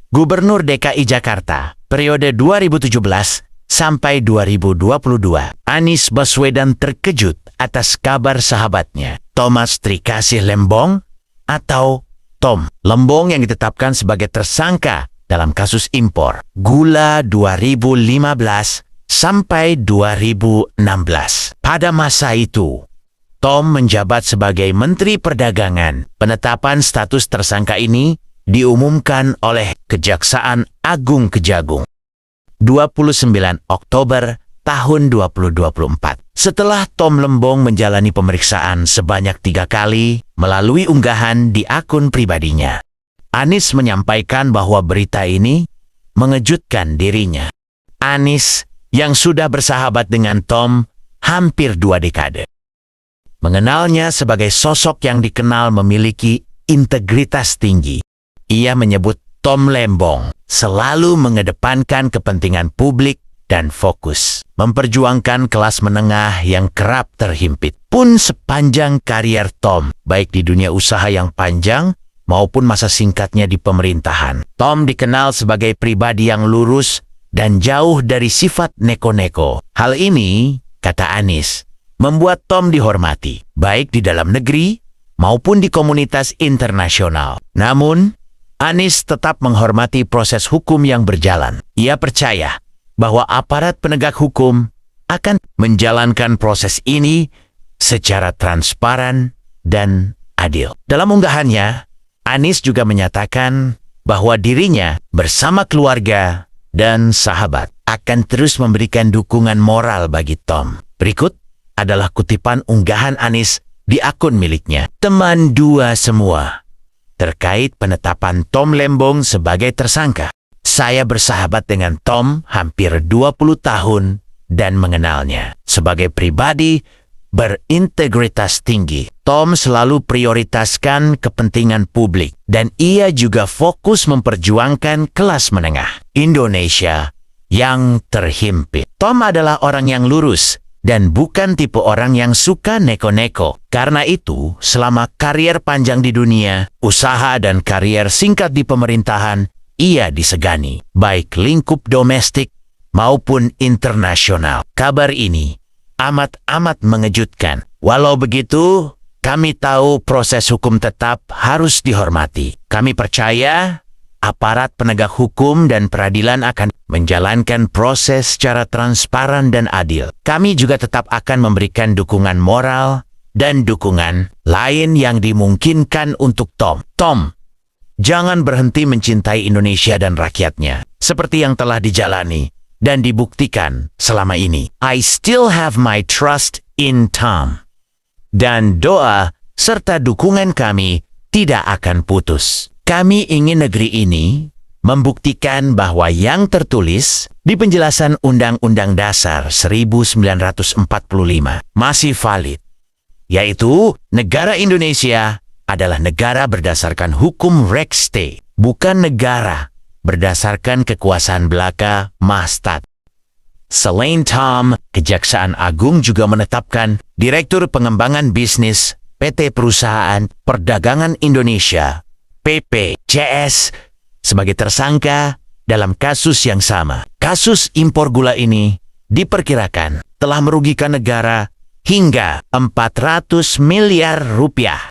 Gubernur DKI Jakarta, periode 2017 sampai 2022. Anies Baswedan terkejut atas kabar sahabatnya, Thomas Trikasih Lembong atau Tom Lembong yang ditetapkan sebagai tersangka dalam kasus impor gula 2015 sampai 2016. Pada masa itu, Tom menjabat sebagai Menteri Perdagangan. Penetapan status tersangka ini diumumkan oleh Kejaksaan Agung Kejagung 29 Oktober tahun 2024. Setelah Tom Lembong menjalani pemeriksaan sebanyak 3 kali melalui unggahan di akun pribadinya, Anies menyampaikan bahwa berita ini mengejutkan dirinya. Anies yang sudah bersahabat dengan Tom hampir 2 dekade, mengenalnya sebagai sosok yang dikenal memiliki integritas tinggi. Ia menyebut Tom Lembong selalu mengedepankan kepentingan publik dan fokus memperjuangkan kelas menengah yang kerap terhimpit. Pun sepanjang karier Tom, baik di dunia usaha yang panjang maupun masa singkatnya di pemerintahan, Tom dikenal sebagai pribadi yang lurus dan jauh dari sifat neko-neko. Hal ini, kata Anies, membuat Tom dihormati, baik di dalam negeri maupun di komunitas internasional. Namun, Anies tetap menghormati proses hukum yang berjalan. Ia percaya bahwa aparat penegak hukum akan menjalankan proses ini secara transparan dan adil. Dalam unggahannya, Anies juga menyatakan bahwa dirinya bersama keluarga dan sahabat akan terus memberikan dukungan moral bagi Tom. Berikut adalah kutipan unggahan Anies di akun miliknya. Teman dua semua, terkait penetapan Tom Lembong sebagai tersangka. Saya bersahabat dengan Tom hampir 20 tahun dan mengenalnya sebagai pribadi berintegritas tinggi. Tom selalu prioritaskan kepentingan publik dan ia juga fokus memperjuangkan kelas menengah Indonesia yang terhimpit. Tom adalah orang yang lurus dan bukan tipe orang yang suka neko-neko. Karena itu, selama karier panjang di dunia, usaha dan karier singkat di pemerintahan, ia disegani, baik lingkup domestik maupun internasional. Kabar ini amat-amat mengejutkan. Walau begitu, kami tahu proses hukum tetap harus dihormati. Kami percaya aparat penegak hukum dan peradilan akan menjalankan proses secara transparan dan adil. Kami juga tetap akan memberikan dukungan moral dan dukungan lain yang dimungkinkan untuk Tom. Tom, jangan berhenti mencintai Indonesia dan rakyatnya, seperti yang telah dijalani dan dibuktikan selama ini. I still have my trust in Tom. Dan doa serta dukungan kami tidak akan putus. Kami ingin negeri ini membuktikan bahwa yang tertulis di penjelasan Undang-Undang Dasar 1945 masih valid, yaitu negara Indonesia adalah negara berdasarkan hukum Rekste, bukan negara berdasarkan kekuasaan belaka Mastat. Selain Tom, Kejaksaan Agung juga menetapkan Direktur Pengembangan Bisnis PT Perusahaan Perdagangan Indonesia PPCS sebagai tersangka dalam kasus yang sama. Kasus impor gula ini diperkirakan telah merugikan negara hingga 400 miliar rupiah.